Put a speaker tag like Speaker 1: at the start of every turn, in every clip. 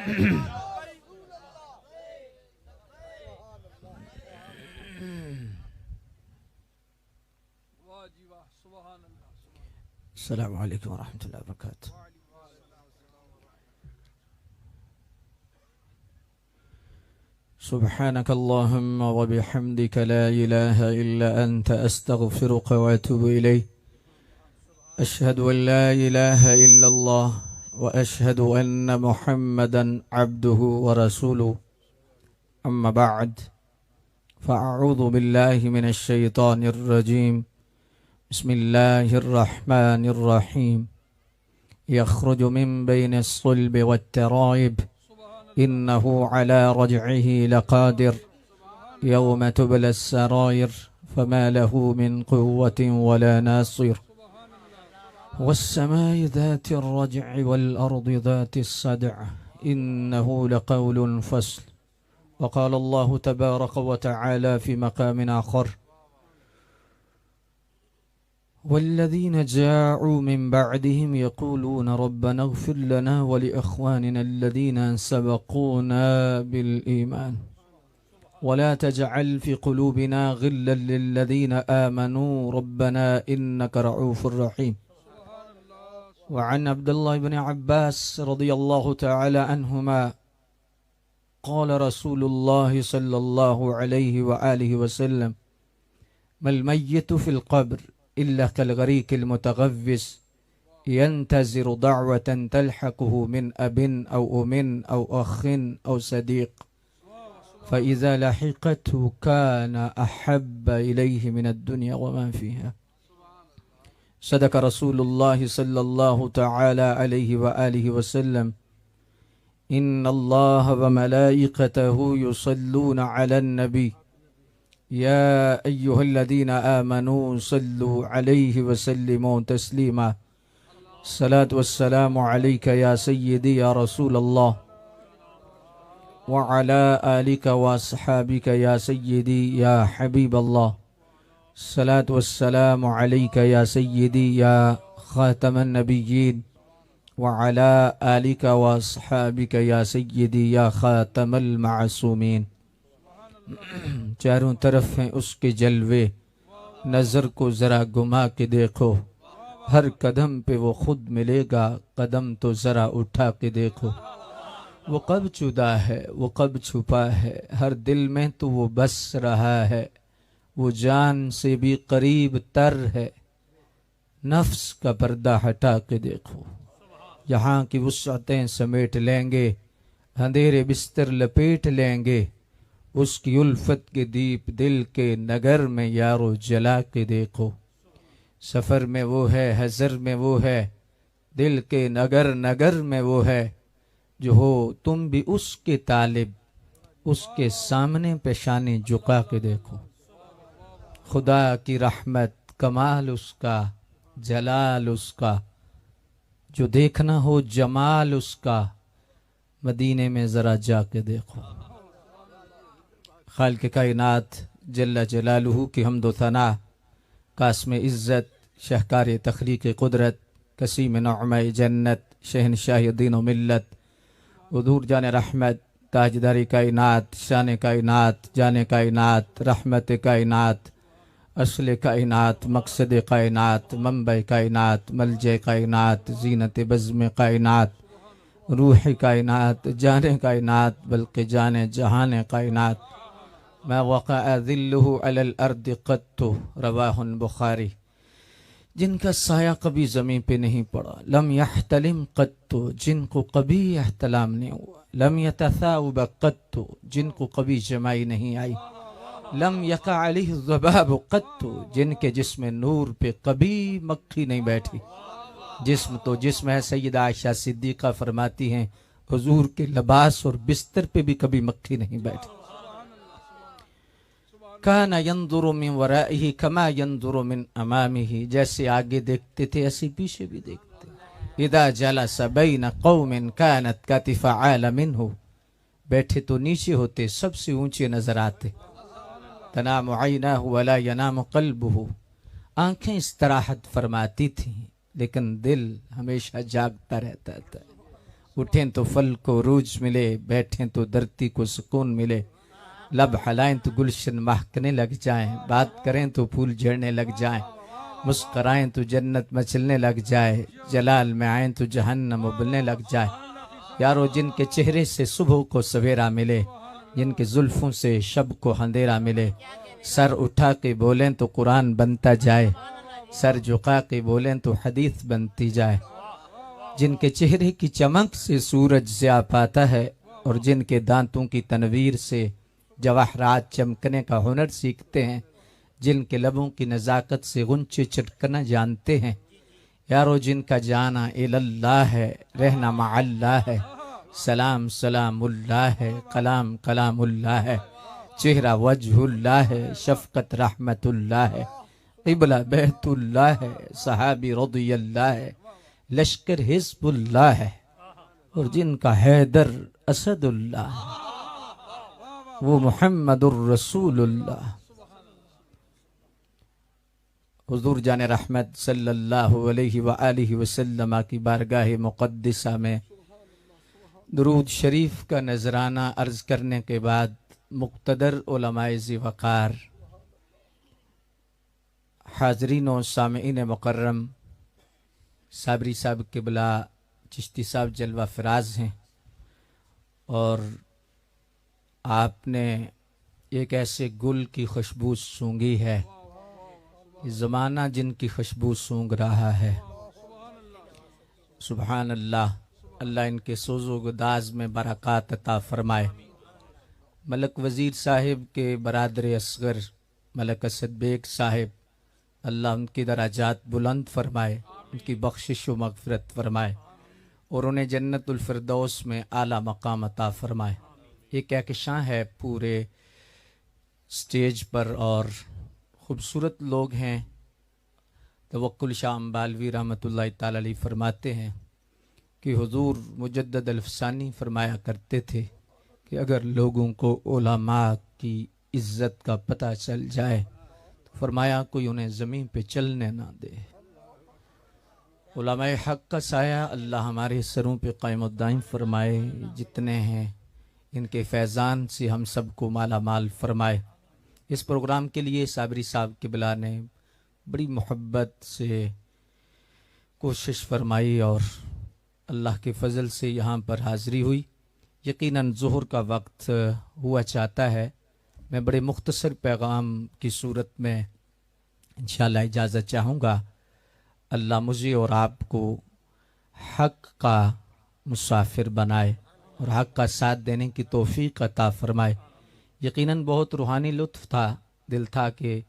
Speaker 1: السلام علیکم ورحمۃ اللہ وبرکاتہ. سبحانك اللهم وبحمدك لا إله إلا أنت أستغفرك وأتوب إليك. أشهد أن لا إله إلا الله وأشهد أن محمدا عبده ورسوله. أما بعد فأعوذ بالله من الشيطان الرجيم. بسم الله الرحمن الرحيم. يخرج من بين الصلب والترائب إنه على رجعه لقادر. يوم تبلى السرائر فما له من قوة ولا ناصر. والسماء ذات الرجع والأرض ذات الصدع إنه لقول فصل. وقال الله تبارك وتعالى في مقام آخر: والذين جاءوا من بعدهم يقولون ربنا اغفر لنا ولإخواننا الذين سبقونا بالإيمان ولا تجعل في قلوبنا غلا للذين آمنوا ربنا إنك رؤوف رحيم. وعن عبد الله بن عباس رضي الله تعالى عنهما قال رسول الله صلى الله عليه وآله وسلم: ما الميت في القبر إلا كالغريق المتغوص ينتظر دعوة تلحقه من أب أو أم أو أخ أو صديق فإذا لحقته كان أحب إليه من الدنيا وما فيها. صدق رسول الله صلى الله تعالى عليه وآله وسلم: إن الله وملائكته يصلون على النبي يا أيها الذين آمنوا صلوا عليه وسلموا تسليما. الصلاة والسلام عليك يا سيدي يا رسول الله وعلى آلك وأصحابك يا سيدي يا حبيب الله. الصلاة والسلام عليك يا سيدي يا خاتم النبيين وعلى آلك وأصحابك يا سيدي يا خاتم المعصومين. چاروں طرف ہیں اس کے جلوے، نظر کو ذرا گما کے دیکھو، ہر قدم پہ وہ خود ملے گا، قدم تو ذرا اٹھا کے دیکھو. وہ کب جدا ہے، وہ کب چھپا ہے، ہر دل میں تو وہ بس رہا ہے، وہ جان سے بھی قریب تر ہے. نفس کا پردہ ہٹا کے دیکھو، یہاں کی وسعتیں سمیٹ لیں گے، اندھیرے بستر لپیٹ لیں گے. اس کی الفت کے دیپ دل کے نگر میں یارو جلا کے دیکھو. سفر میں وہ ہے، حضر میں وہ ہے، دل کے نگر نگر میں وہ ہے. جو ہو تم بھی اس کے طالب، اس کے سامنے پیشانی جھکا کے دیکھو. خدا کی رحمت، کمال اس کا، جلال اس کا. جو دیکھنا ہو جمال اس کا، مدینے میں ذرا جا کے دیکھو. خالق کائنات جل جلالہ کی حمد و ثنا، قاسم عزت، شہکار تخلیق قدرت، قسیم نعمہ جنت، شہنشاہ دین و ملت، حضور جان رحمت، تاجدار کائنات، شان کائنات، جان کائنات، رحمت کائنات، اصل کائنات، مقصد کائنات، منبع کائنات، ملجع کائنات، زینت بزم کائنات، روح کائنات، جان کائنات، بلکہ جان جہان کائنات. ما وقع ذلہ علی الارض قط، رواہ بخاری. جن کا سایہ کبھی زمین پہ نہیں پڑا. لم یحتلم قط، جن کو کبھی احتلام نہیں ہوا. لم یتثاؤب قط، جن کو کبھی جمائی نہیں آئی. لم یقع علیہ الذباب قط، جن کے جسم نور پہ کبھی مکھی نہیں بیٹھی. جسم تو جسم ہے. سیدہ عائشہ صدیقہ فرماتی ہیں حضور کے لباس اور بستر پہ بھی کبھی مکھی نہیں بیٹھی. کان ینظر من ورائہ کما ینظر من امامہ، جیسے آگے دیکھتے تھے ایسے پیچھے بھی دیکھتے. اذا جلس بین قوم کانت کتف اعلی منہ، بیٹھے تو نیچے ہوتے، سب سے اونچے نظر آتے. تنام عیناہ ولا ینام قلبہ، آنکھیں استراحت فرماتی تھیں لیکن دل ہمیشہ جاگتا رہتا تھا. اٹھیں تو پھل کو روج ملے، بیٹھیں تو دھرتی کو سکون ملے، لب ہلائیں تو گلشن مہکنے لگ جائیں، بات کریں تو پھول جھڑنے لگ جائیں، مسکرائیں تو جنت مچلنے لگ جائے، جلال میں آئیں تو جہنم ابلنے لگ جائے۔ یارو جن کے چہرے سے صبح کو سویرا ملے، جن کے زلفوں سے شب کو اندھیرا ملے، سر اٹھا کے بولیں تو قرآن بنتا جائے، سر جھکا کے بولیں تو حدیث بنتی جائے، جن کے چہرے کی چمک سے سورج ضیاء پاتا ہے، اور جن کے دانتوں کی تنویر سے جواہرات چمکنے کا ہنر سیکھتے ہیں، جن کے لبوں کی نزاکت سے غنچے چٹکنا جانتے ہیں، یارو جن کا جانا اللہ ہے، رہنا مع اللہ ہے، سلام سلام اللہ ہے، کلام کلام اللہ ہے، چہرہ وجہ اللہ ہے، شفقت رحمت اللہ ہے، قبلہ بیت اللہ ہے، صحابی رضی اللہ ہے، لشکر حزب اللہ ہے، اور جن کا حیدر اسد اللہ ہے، وہ محمد الرسول اللہ۔ حضور جان رحمت صلی اللہ علیہ وآلہ وسلم کی بارگاہ مقدسہ میں درود شریف کا نذرانہ عرض کرنے کے بعد مقتدر علماء ذی وقار، حاضرین و سامعین مکرم، صابری صاحب قبلہ چشتی صاحب جلوہ فراز ہیں، اور آپ نے ایک ایسے گل کی خوشبو سونگھی ہے، زمانہ جن کی خوشبو سونگ رہا ہے، سبحان اللہ۔ اللہ ان کے سوز و گداز میں برکات عطا فرمائے۔ ملک وزیر صاحب کے برادر اصغر ملک اسد بیگ صاحب، اللہ ان کی درجات بلند فرمائے، ان کی بخشش و مغفرت فرمائے، اور انہیں جنت الفردوس میں اعلیٰ مقام عطا فرمائے۔ ایک کہکشاں ہے پورے سٹیج پر، اور خوبصورت لوگ ہیں۔ توکل شاہ امبالوی رحمۃ اللہ تعالی علیہ فرماتے ہیں کہ حضور مجدد الفسانی فرمایا کرتے تھے کہ اگر لوگوں کو علماء کی عزت کا پتہ چل جائے تو فرمایا کوئی انہیں زمین پہ چلنے نہ دے۔ علماء حق کا سایہ اللہ ہمارے سروں پہ قائم و دائم فرمائے، جتنے ہیں ان کے فیضان سے ہم سب کو مالا مال فرمائے۔ اس پروگرام کے لیے صابری صاحب قبلہ نے بڑی محبت سے کوشش فرمائی، اور اللہ کے فضل سے یہاں پر حاضری ہوئی۔ یقیناً ظہر کا وقت ہوا چاہتا ہے، میں بڑے مختصر پیغام کی صورت میں انشاءاللہ اجازت چاہوں گا۔ اللہ مجھے اور آپ کو حق کا مسافر بنائے اور حق کا ساتھ دینے کی توفیق عطا فرمائے۔ یقیناً بہت روحانی لطف تھا، دل تھا کہ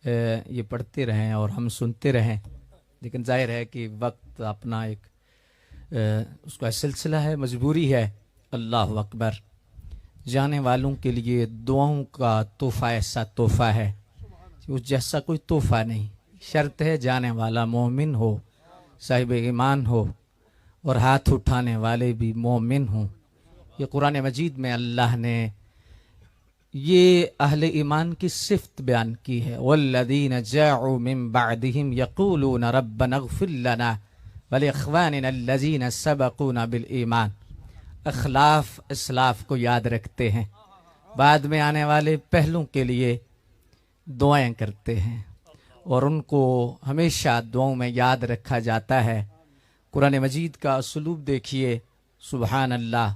Speaker 1: یہ پڑھتے رہیں اور ہم سنتے رہیں، لیکن ظاہر ہے کہ وقت اپنا ایک اس کا سلسلہ ہے، مجبوری ہے۔ اللہ اکبر۔ جانے والوں کے لیے دعاؤں کا تحفہ ایسا تحفہ ہے، اس جیسا کوئی تحفہ نہیں۔ شرط ہے جانے والا مومن ہو، صاحب ایمان ہو، اور ہاتھ اٹھانے والے بھی مومن ہوں۔ یہ قرآن مجید میں اللہ نے یہ اہل ایمان کی صفت بیان کی ہے، والذین جاءوا من بعدهم یقولون ربنا اغفر لنا ولاخواننا الذین سبقونا بالایمان۔ اخلاف اسلاف کو یاد رکھتے ہیں، بعد میں آنے والے پہلوں کے لیے دعائیں کرتے ہیں، اور ان کو ہمیشہ دعاؤں میں یاد رکھا جاتا ہے۔ قرآن مجید کا اسلوب دیکھیے، سبحان اللہ،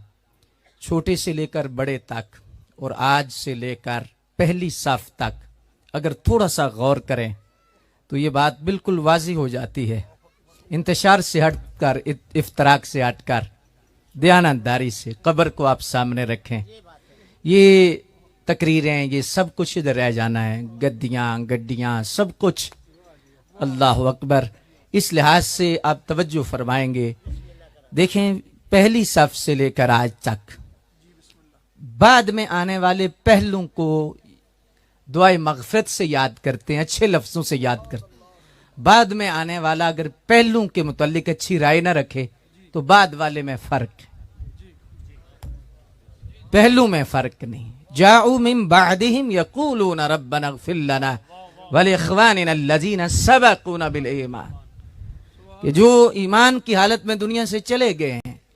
Speaker 1: چھوٹے سے لے کر بڑے تک، اور آج سے لے کر پہلی صف تک اگر تھوڑا سا غور کریں تو یہ بات بالکل واضح ہو جاتی ہے۔ انتشار سے ہٹ کر، افتراق سے ہٹ کر، دیانتداری سے قبر کو آپ سامنے رکھیں۔ یہ تقریریں، یہ سب کچھ ادھر رہ جانا ہے، گدیاں گڈیاں سب کچھ۔ اللہ اکبر۔ اس لحاظ سے آپ توجہ فرمائیں گے، دیکھیں پہلی صف سے لے کر آج تک بعد میں آنے والے پہلوں کو دعائے مغفرت سے یاد کرتے ہیں، اچھے لفظوں سے یاد کرتے ہیں۔ بعد میں آنے والا اگر پہلوں کے متعلق اچھی رائے نہ رکھے تو بعد والے میں فرق ہے، پہلو میں فرق نہیں۔ جاءوا من بعدهم یقولون ربنا اغفر لنا ولاخواننا الذین سبقونا بالایمان، کہ جو ایمان کی حالت میں دنیا سے چلے گئے ہیں،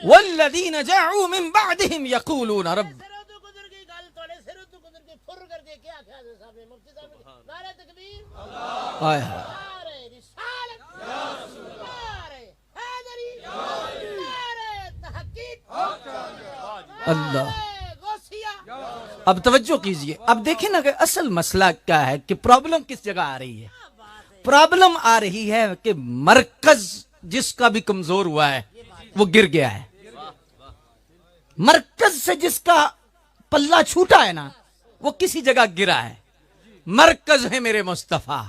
Speaker 1: والذین جاءوا من بعدهم یقولون رب اللہ. اب توجہ کیجئے، اب دیکھیں نا کہ اصل مسئلہ کیا ہے، کہ پرابلم کس جگہ آ رہی ہے. پرابلم آ رہی ہے کہ مرکز جس کا بھی کمزور ہوا ہے وہ گر گیا ہے. مرکز سے جس کا پلہ چھوٹا ہے نا وہ کسی جگہ گرا ہے. مرکز ہے میرے مصطفیٰ،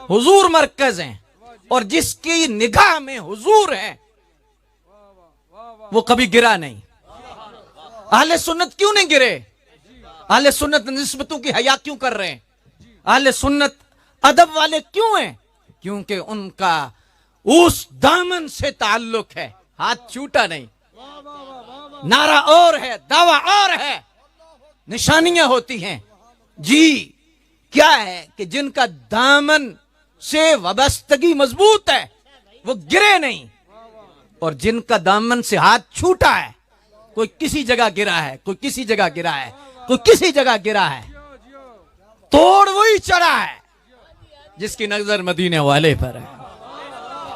Speaker 1: حضور مرکز ہیں، اور جس کی نگاہ میں حضور ہیں وہ کبھی گرا نہیں. اہل سنت کیوں نہیں گرے؟ اہل سنت نسبتوں کی حیا کیوں کر رہے ہیں؟ اہل سنت ادب والے کیوں ہیں؟ کیونکہ ان کا اس دامن سے تعلق ہے، ہاتھ چھوٹا نہیں. نعرہ اور ہے، دعویٰ اور ہے، نشانیاں ہوتی ہیں. جی کیا ہے کہ جن کا دامن سے وابستگی مضبوط ہے وہ گرے نہیں، اور جن کا دامن سے ہاتھ چھوٹا ہے، کوئی کسی جگہ گرا ہے، کوئی کسی جگہ گرا ہے، کوئی کسی جگہ گرا ہے. توڑ وہی چڑھا ہے جس کی نظر مدینے والے پر ہے.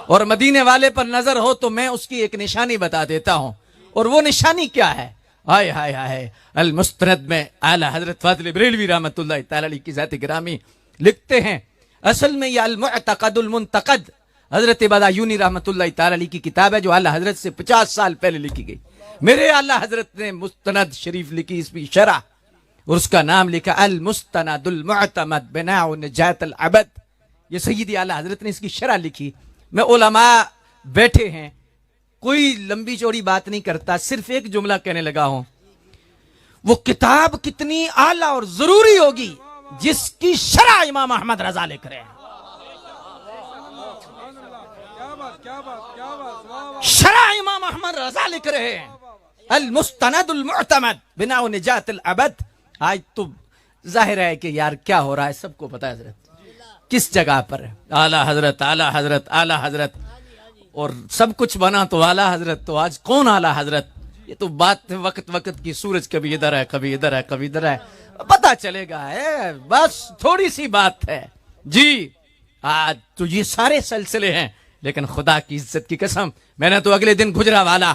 Speaker 1: اور مدینے والے پر نظر ہو تو میں اس کی ایک نشانی بتا دیتا ہوں، اور وہ نشانی کیا ہے؟ ہائے ہائے ہائے. المستند میں اعلیٰ حضرت فاضل بریلوی رحمۃ اللہ تعالی علیہ کی ذات گرامی لکھتے ہیں، اصل میں یہ المعتقد المنتقد حضرت بدایونی رحمۃ اللہ تعالی علیہ کی کتاب ہے، جو اعلیٰ حضرت سے 50 سال پہلے لکھی گئی. میرے اعلیٰ حضرت نے مستند شریف لکھی، اس کی شرح، اور اس کا نام لکھا المستند المعتمد بناء نجات العبد. یہ سیدی اعلیٰ حضرت نے اس کی شرح لکھی. میں علماء بیٹھے ہیں، کوئی لمبی چوڑی بات نہیں کرتا، صرف ایک جملہ کہنے لگا ہوں. وہ کتاب کتنی اعلیٰ اور ضروری ہوگی جس کی شرح امام احمد رضا لکھ رہے ہیں. شرح امام احمد رضا لکھ رہے ہیں، المستند المعتمد بناء نجات العبد. آج تو ظاہر ہے کہ یار کیا ہو رہا ہے، سب کو پتا ہے حضرت کس جگہ پر ہے. اعلیٰ حضرت اعلیٰ حضرت اعلیٰ حضرت، اور سب کچھ بنا تو اعلیٰ حضرت. تو آج کون اعلیٰ حضرت؟ یہ تو بات وقت وقت کی، سورج کبھی ادھر ہے کبھی ادھر ہے کبھی ادھر ہے، پتا چلے گا ہے، بس تھوڑی سی بات ہے. جی آج تو یہ سارے سلسلے ہیں، لیکن خدا کی عزت کی قسم میں نے تو اگلے دن گجرا والا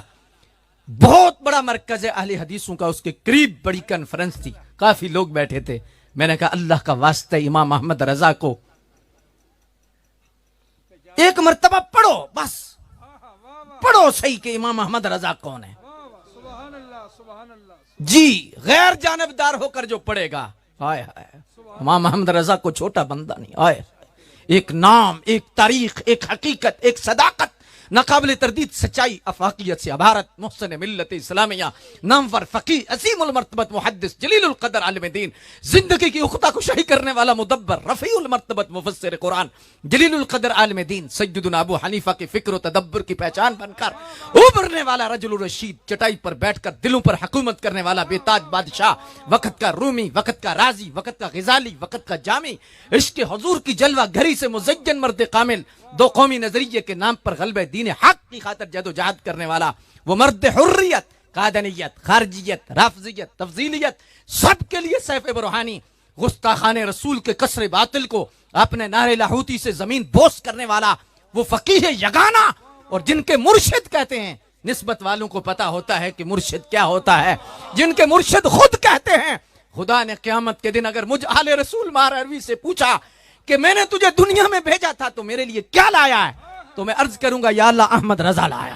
Speaker 1: بہت بڑا مرکز ہے اہل حدیثوں کا، اس کے قریب بڑی کنفرنس تھی، کافی لوگ بیٹھے تھے. میں نے کہا اللہ کا واسطہ امام احمد رضا کو ایک مرتبہ پڑھو، بس پڑھو صحیح کہ امام احمد رضا کون ہے. جی غیر جانبدار ہو کر جو پڑھے گا، ہائے ہائے، امام احمد رضا کو چھوٹا بندہ نہیں. ہائے، ایک نام، ایک تاریخ، ایک حقیقت، ایک صداقت، ناقابل تردید سچائی، افاقیت سے عبارت، محسن ملت اسلامیہ، نامور فقی، عظیم المرتبت محدث، جلیل القدر عالم دین، زندگی کی اختہ کو شہی کرنے والا مدبر، رفیع المرتبت مفسر قرآن، جلیل القدر عالم دین، سیدنا ابو حنیفہ کے فکر و تدبر کی پہچان بن کر ابھرنے والا رجل الرشید، چٹائی پر بیٹھ کر دلوں پر حکومت کرنے والا بے تاج بادشاہ، وقت کا رومی، وقت کا رازی، وقت کا غزالی، وقت کا جامی، عشق حضور کی جلوہ گھری سے مزین مرد کامل، دو قومی نظریے کے نام پر غلبہ دین حق کی خاطر جد و جہد کرنے والا، وہ مرد حریت، قادنیت، خارجیت، رافضیت، تفضیلیت، سب کے لیے سیف برہانی، گستاخان رسول کے قصر باطل کو اپنے نعرے لاہوتی سے زمین بوس کرنے والا، وہ فقیہ یگانہ، اور جن کے مرشد کہتے ہیں، نسبت والوں کو پتا ہوتا ہے کہ مرشد کیا ہوتا ہے، جن کے مرشد خود کہتے ہیں خدا نے قیامت کے دن اگر مجھ آل رسول مہاروی سے پوچھا کہ میں نے تجھے دنیا میں بھیجا تھا تو میرے لیے کیا لایا ہے، تو میں عرض کروں گا یا اللہ احمد رضا لایا.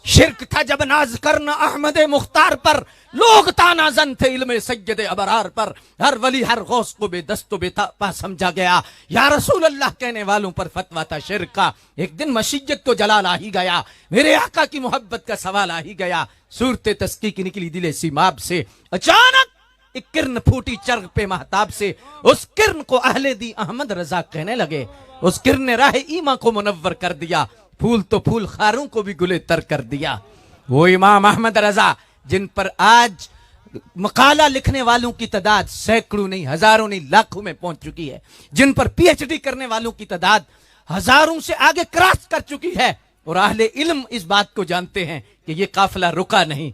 Speaker 1: شرک تھا جب ناز کرنا احمد مختار پر، لوگ تانا زن تھے علم سید ابرار پر، ہر ولی ہر غوث کو بے دست و بے پا سمجھا گیا، یا رسول اللہ کہنے والوں پر فتویٰ تھا شرک کا. ایک دن مشیت تو جلال آ ہی گیا، میرے آقا کی محبت کا سوال آ ہی گیا، صورت تسکی کی نکلی دل سیماب سے، اچانک ایک کرن پھوٹی چرغ پہ مہتاب سے، اس کرن کو اہل دی احمد رضا کہنے لگے، اس کرن نے راہ ایمان کو منور کر دیا، پھول تو پھول خاروں کو بھی گلے تر کر دیا. وہ امام احمد رضا جن پر آج مقالہ لکھنے والوں کی تعداد سینکڑوں نہیں ہزاروں نہیں لاکھوں میں پہنچ چکی ہے, جن پر پی ایچ ڈی کرنے والوں کی تعداد ہزاروں سے آگے کراس کر چکی ہے, اور اہل علم اس بات کو جانتے ہیں کہ یہ قافلہ رکا نہیں,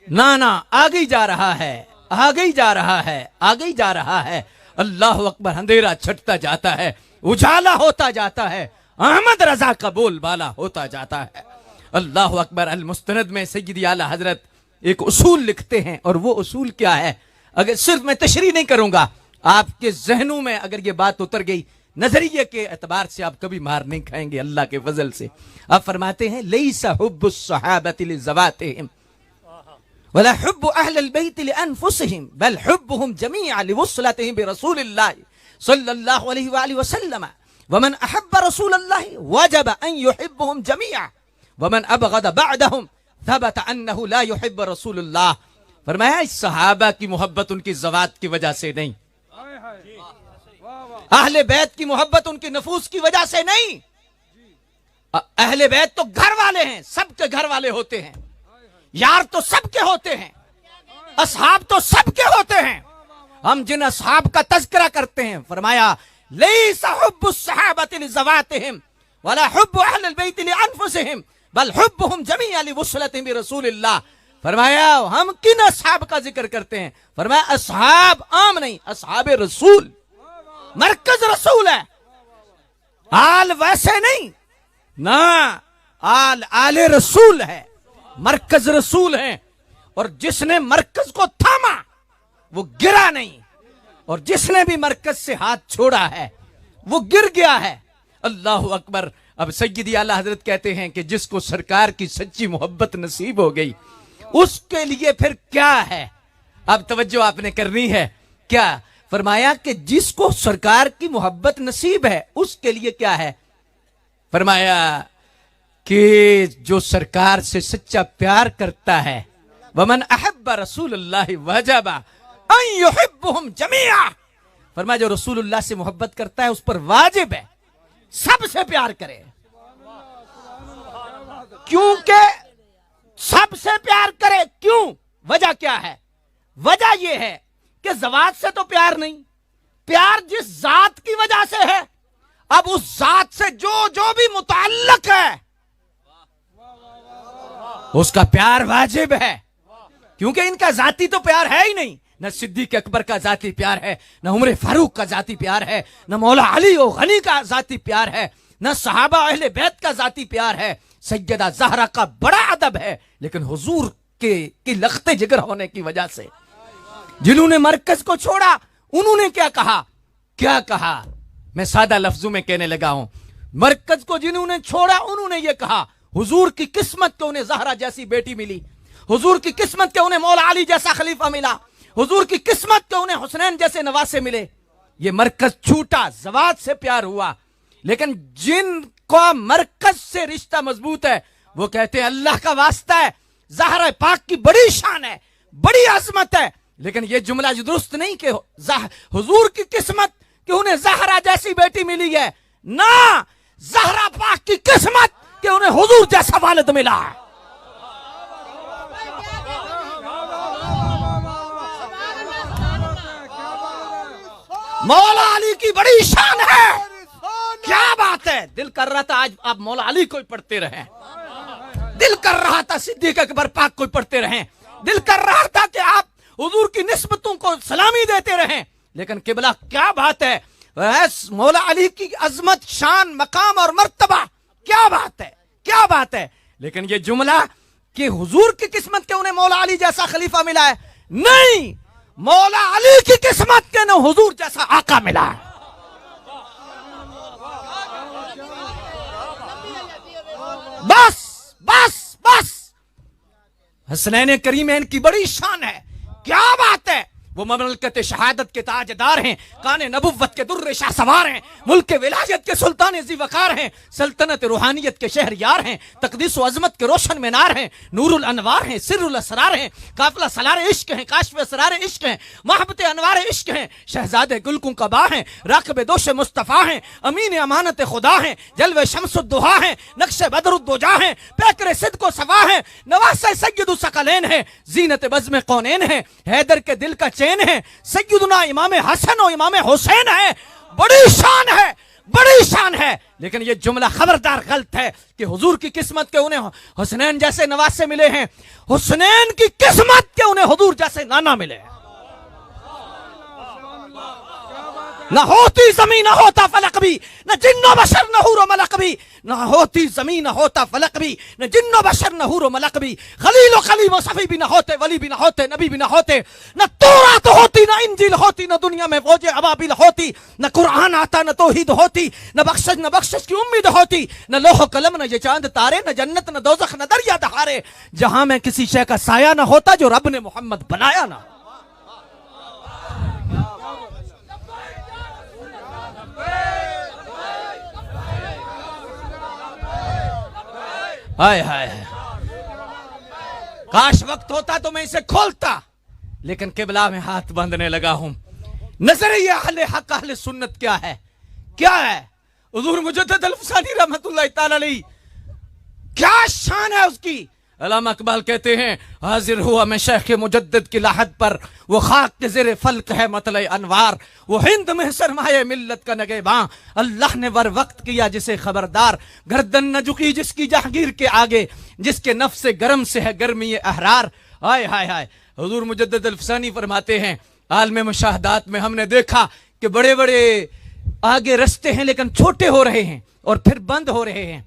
Speaker 1: نہ آگے جا رہا ہے, آگے ہی جا رہا ہے, آگے ہی جا رہا ہے. اللہ اکبر. اندھیرا چھٹتا جاتا ہے, اجالا ہوتا جاتا ہے, احمد رضا کا بول بالا ہوتا جاتا ہے. اللہ اکبر. المستند میں سیدی اعلی حضرت ایک اصول لکھتے ہیں, اور وہ اصول کیا ہے, اگر صرف میں تشریح نہیں کروں گا, آپ کے ذہنوں میں اگر یہ بات اتر گئی, نظریے کے اعتبار سے آپ کبھی مار نہیں کھائیں گے اللہ کے فضل سے. آپ فرماتے ہیں لیس حب الصحابۃ لذواتہم ولا حب اہل البیت لانفسہم بل حبهم جميعا لوصلتهم برسول اللہ صلی اللہ علیہ وآلہ وسلم ومن احب رسول اللہ وجب ان يحبهم جميعا ومن ابغض بعدهم ثبت انه لا يحب رسول اللہ. فرمایا اس صحابہ کی محبت ان کی ذوات کی وجہ سے نہیں, اہل بیت کی محبت ان کی نفوس کی وجہ سے نہیں. اہل بیت تو گھر والے ہیں, سب کے گھر والے ہوتے ہیں, یار تو سب کے ہوتے ہیں, اصحاب تو سب کے ہوتے ہیں. ہم جن اصحاب کا تذکرہ کرتے ہیں, فرمایا لیس حب الصحابۃ لذواتہم ولا حب اہل البیت لانفسہم بل حبهم جميعا لوصلتهم برسول اللہ. فرمایا ہم کن اصحاب کا ذکر کرتے ہیں, فرمایا اصحاب عام نہیں, اصحاب رسول, مرکز رسول ہے, آل ویسے نہیں, نہ آل رسول ہے, مرکز رسول ہیں. اور جس نے مرکز کو تھاما وہ گرا نہیں, اور جس نے بھی مرکز سے ہاتھ چھوڑا ہے وہ گر گیا ہے. اللہ اکبر. اب سیدی اعلی حضرت کہتے ہیں کہ جس کو سرکار کی سچی محبت نصیب ہو گئی اس کے لیے پھر کیا ہے. اب توجہ آپ نے کرنی ہے. کیا فرمایا کہ جس کو سرکار کی محبت نصیب ہے اس کے لیے کیا ہے. فرمایا کہ جو سرکار سے سچا پیار کرتا ہے, ومن احب رسول اللہ وجب ان يحبهم جميعا. فرمایا جو رسول اللہ سے محبت کرتا ہے اس پر واجب ہے سب سے پیار کرے, کیونکہ سب سے پیار کرے. کیوں؟ وجہ کیا ہے؟ وجہ یہ ہے کہ ذوات سے تو پیار نہیں, پیار جس ذات کی وجہ سے ہے, اب اس ذات سے جو بھی متعلق ہے اس کا پیار واجب ہے, کیونکہ ان کا ذاتی تو پیار ہے ہی نہیں. نہ صدیق اکبر کا ذاتی پیار ہے, نہ عمر فاروق کا ذاتی پیار ہے, نہ مولا علی و غنی کا ذاتی پیار ہے, نہ صحابہ اہل بیت کا ذاتی پیار ہے. سیدہ زہرا کا بڑا ادب ہے, لیکن حضور کی لخت جگر ہونے کی وجہ سے جنہوں نے مرکز کو چھوڑا انہوں نے کیا کہا میں سادہ لفظوں میں کہنے لگا ہوں. مرکز کو جنہوں نے چھوڑا انہوں نے یہ کہا حضور کی قسمت کہ انہیں زہرا جیسی بیٹی ملی, حضور کی قسمت کہ انہیں مولا علی جیسا خلیفہ ملا, حضور کی قسمت کہ انہیں حسنین جیسے نواسے ملے. یہ مرکز چھوٹا, ذوات سے پیار ہوا. لیکن جن کو مرکز سے رشتہ مضبوط ہے وہ کہتے ہیں اللہ کا واسطہ ہے, زہرا پاک کی بڑی شان ہے, بڑی عظمت ہے. لیکن یہ جملہ جو درست نہیں کہ حضور کی قسمت کہ انہیں زہرا جیسی بیٹی ملی ہے, نہ زہرا پاک کی قسمت کہ انہیں حضور جیسا والد ملا ہے. مولا علی کی بڑی شان ہے. کیا بات ہے. دل کر رہا تھا آج آپ مولا علی کو پڑھتے رہیں, دل کر رہا تھا صدیق اکبر پاک کو پڑھتے رہیں, دل کر رہا تھا کہ آپ حضور کی نسبتوں کو سلامی دیتے رہیں. لیکن قبلہ کیا بات ہے, مولا علی کی عظمت, شان, مقام اور مرتبہ, کیا بات ہے, کیا بات ہے. لیکن یہ جملہ کہ حضور کی قسمت کے انہیں مولا علی جیسا خلیفہ ملا ہے, نہیں, مولا علی کی قسمت کے انہیں حضور جیسا آقا ملا ہے. بس بس بس. حسنین کریمین کی بڑی شان ہے. کیا بات ہے. وہ مملکت شہادت کے تاجدار ہیں، کان نبوت کے در شاہ سوار ہیں، ملک ولایت کے سلطان ذی وقار ہیں، سلطنت روحانیت کے شہر یار ہیں، تقدیس و عظمت کے روشن مینار ہیں، نور الانوار ہیں، سر الاسرار ہیں، قافلہ سالار عشق ہیں، کاشف اسرار عشق ہیں، محبت انوار عشق ہیں، شہزاد گلکوں کا باں ہیں، راکب دوش مصطفیٰ ہیں، امین امانت خدا ہیں، جلوہ شمس الدہا ہیں، نقش بدر الدجا ہیں، پیکر صدق و صفا ہیں، نواس سید الثقلین ہیں، زینت بزم قونین ہیں، حیدر کے دل کا چین ہے، سیدنا امام حسن و امام حسین ہے. بڑی شان ہے، بڑی شان ہے. لیکن یہ جملہ خبردار غلط ہے کہ حضور کی قسمت کے انہیں حسنین جیسے نواسے ملے ہیں. حسنین کی قسمت کے انہیں حضور جیسے نانا ملے ہیں. نہ ہوتی زمین نہ ہوتا فلک بھی، نہ جن و بشر نہ حور و ملک بھی. نہ ہوتی زمین نہ ہوتا فلک بھی، نہ جن و بشر نہ حور و ملک بھی. خلیل و خلیم و صفی بھی نہ ہوتے، ولی بھی نہ ہوتے، نبی بھی نہ ہوتے. نہ تورات ہوتی، نہ انجیل ہوتی، نہ دنیا میں فوج ابابیل ہوتی. نہ قرآن آتا، نہ توحید ہوتی. نہ بخشش کی امید ہوتی. نہ لوح و قلم، نہ یہ چاند تارے. نہ جنت، نہ دوزخ، نہ دریا دہارے. جہاں میں کسی شے کا سایہ نہ ہوتا جو رب نے محمد بنایا نہ. ہائے ہائے، کاش وقت ہوتا تو میں اسے کھولتا، لیکن قبلہ میں ہاتھ باندھنے لگا ہوں. نظریہ اہل حق اہل سنت کیا ہے؟ کیا ہے؟ حضور مجدد الفسانی رحمت اللہ تعالی علیہ کیا شان ہے اس کی. علامہ اقبال کہتے ہیں حاضر ہوا میں شیخ مجدد کی لاحد پر، وہ خاک کے زیر فلک ہے مطلع انوار، وہ ہند میں سرمایہ ملت کا نگہباں، اللہ نے ور وقت کیا جسے خبردار، گردن نہ جھکی جس کی جہانگیر کے آگے، جس کے نفس گرم سے ہے گرمی احرار. ہائے ہائے ہائے. حضور مجدد الفسانی فرماتے ہیں عالم مشاہدات میں ہم نے دیکھا کہ بڑے بڑے آگے رستے ہیں لیکن چھوٹے ہو رہے ہیں اور پھر بند ہو رہے ہیں.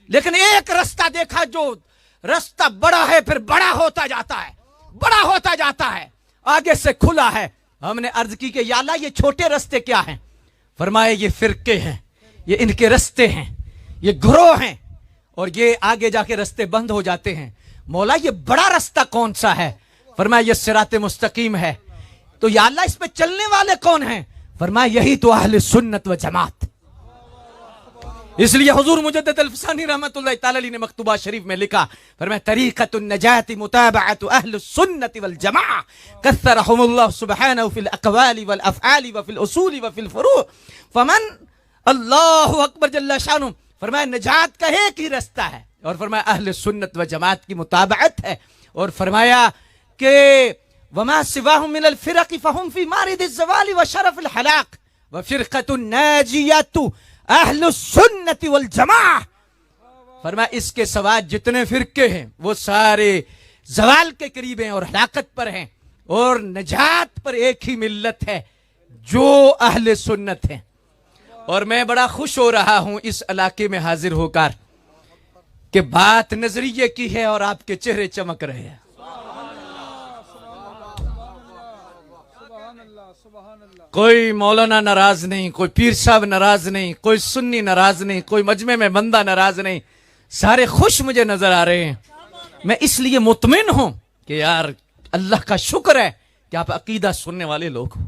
Speaker 1: لیکن ایک رستہ دیکھا جو رستہ بڑا ہے پھر بڑا ہوتا جاتا ہے، بڑا ہوتا جاتا ہے، آگے سے کھلا ہے. ہم نے عرض کی کہ یا اللہ یہ چھوٹے رستے کیا ہیں؟ فرمائے یہ فرقے ہیں، یہ ان کے رستے ہیں، یہ گروہ ہیں، اور یہ آگے جا کے رستے بند ہو جاتے ہیں. مولا یہ بڑا رستہ کون سا ہے؟ فرمایا یہ صراط مستقیم ہے. تو یا اللہ اس پہ چلنے والے کون ہیں؟ فرمایا یہی تو اہل سنت و جماعت. اس لیے حضور مجدد الفسانی رحمت اللہ تعالی علیہ نے مکتوبہ شریف میں لکھا، فرمایا طریقۃ النجاۃ متابعۃ اہل السنت والجماعہ کثرهم اللہ سبحانہ فی الاقوال والافعال وفی الاصول وفی الفروع فمن اللہ اکبر جل شانہ. فرمایا نجات کا ایک ہی رستہ ہے، اور فرمایا اہل سنت و جماعت کی متابعت ہے، اور فرمایا کہ وما سواهم من الفرق فهم في مارد الزوال وشرف الحلاق وفرقۃ الناجیۃ اہل السنت والجماعہ. فرمایا اس کے سوا جتنے فرقے ہیں وہ سارے زوال کے قریب ہیں اور ہلاکت پر ہیں، اور نجات پر ایک ہی ملت ہے جو اہل سنت ہیں. اور میں بڑا خوش ہو رہا ہوں اس علاقے میں حاضر ہو کر کہ بات نظریے کی ہے اور آپ کے چہرے چمک رہے ہیں. کوئی مولانا ناراض نہیں، کوئی پیر صاحب ناراض نہیں، کوئی سنی ناراض نہیں، کوئی مجمع میں بندہ ناراض نہیں، سارے خوش مجھے نظر آ رہے ہیں. میں اس لیے مطمئن ہوں کہ یار اللہ کا شکر ہے کہ آپ عقیدہ سننے والے لوگ ہو،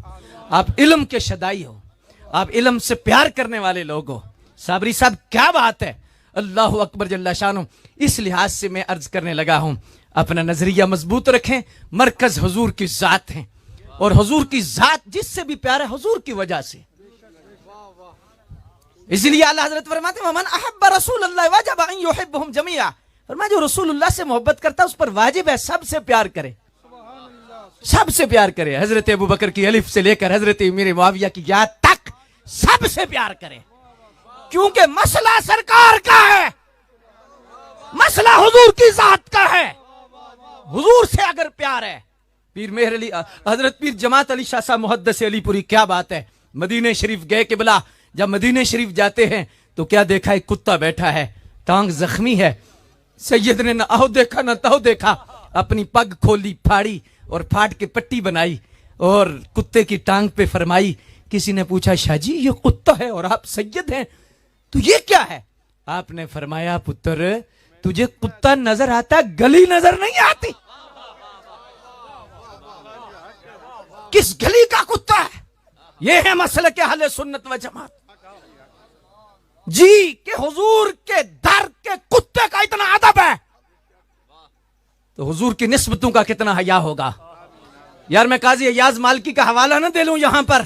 Speaker 1: آپ علم کے شدائی ہو، آپ علم سے پیار کرنے والے لوگ ہو. صابری صاحب کیا بات ہے، اللہ اکبر جل شانہ. اس لحاظ سے میں عرض کرنے لگا ہوں اپنا نظریہ مضبوط رکھیں. مرکز حضور کی ذات ہیں، اور حضور کی ذات جس سے بھی پیار ہے حضور کی وجہ سے. اس لیے اللہ حضرت فرماتے ہیں ومن احب رسول اللہ وجب ان يحبهم جميعا. فرمایا جو رسول اللہ سے محبت کرتا ہے اس پر واجب ہے سب سے پیار کرے، سب سے پیار کرے. حضرت ابوبکر کی الف سے لے کر حضرت امیر معاویہ کی یا تک سب سے پیار کرے، کیونکہ مسئلہ سرکار کا ہے، مسئلہ حضور کی ذات کا ہے. حضور سے اگر پیار ہے. پیر مہر علی حضرت پیر جماعت علی شاہ صاحب محدث علی پوری کیا بات ہے، مدینہ شریف گئے قبلہ. جب مدینہ شریف جاتے ہیں تو کیا دیکھا، ایک کتا بیٹھا ہے، ٹانگ زخمی ہے. سید نے نہ آہو دیکھا نہ تاہو دیکھا، اپنی پگ کھولی، پھاڑی اور پھاڑ کے پٹی بنائی اور کتے کی ٹانگ پہ فرمائی. کسی نے پوچھا شاہ جی یہ کتا ہے اور آپ سید ہیں تو یہ کیا ہے؟ آپ نے فرمایا پتر تجھے کتا نظر آتا، گلی نظر نہیں آتی. کس گلی کا کتا ہے؟ یہ ہے مسلک اہل سنت و جماعت جی کہ حضور کے در کے کتے کا اتنا ادب ہے تو حضور کی نسبتوں کا کتنا حیا ہوگا. یار میں قاضی ایاز مالکی کا حوالہ نہ دے لوں یہاں پر.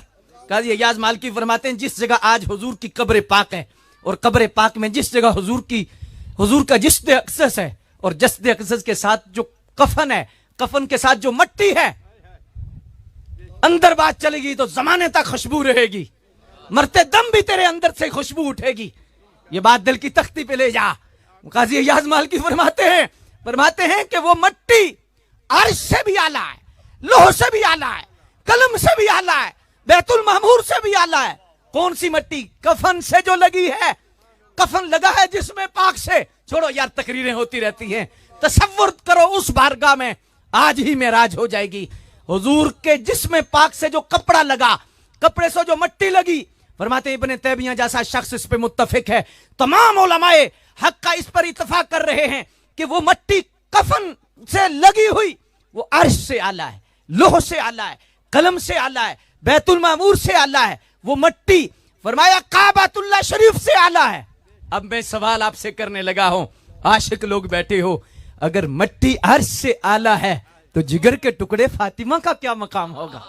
Speaker 1: قاضی ایاز مالکی فرماتے ہیں جس جگہ آج حضور کی قبر پاک ہے اور قبر پاک میں جس جگہ حضور کا جسد اقدس ہے اور جسد اقدس کے ساتھ جو کفن ہے, کفن کے ساتھ جو مٹی ہے, اندر بات چلے گی تو زمانے تک خوشبو رہے گی, مرتے دم بھی تیرے اندر سے خوشبو اٹھے گی. یہ بات دل کی تختی پہ لے جا. قاضی ایاز مالکی فرماتے ہیں کہ وہ مٹی عرش سے بھی اعلیٰ ہے, لوح سے بھی اعلیٰ ہے, قلم سے بھی اعلیٰ ہے, بیت المعمور سے بھی اعلیٰ ہے. کون سی مٹی؟ کفن سے جو لگی ہے. کفن لگا ہے جسم پاک سے. چھوڑو یار تقریریں ہوتی رہتی ہیں, تصور کرو اس بارگاہ میں آج ہی معراج ہو جائے گی. حضور کے جسم پاک سے جو کپڑا لگا, کپڑے سے جو مٹی لگی, فرماتے ہیں ابن تیمیہ جیسا شخص اس پہ متفق ہے. تمام علماء حق کا اس پر اتفاق کر رہے ہیں کہ وہ مٹی کفن سے لگی ہوئی وہ عرش سے اعلیٰ ہے, لوح سے اعلیٰ ہے, قلم سے اعلیٰ ہے, بیت المعمور سے اعلیٰ ہے. وہ مٹی فرمایا کعبۃ اللہ شریف سے اعلیٰ ہے. اب میں سوال آپ سے کرنے لگا ہوں, عاشق لوگ بیٹھے ہو, اگر مٹی عرش سے اعلیٰ ہے تو جگر کے ٹکڑے فاطمہ کا کیا مقام ہوگا؟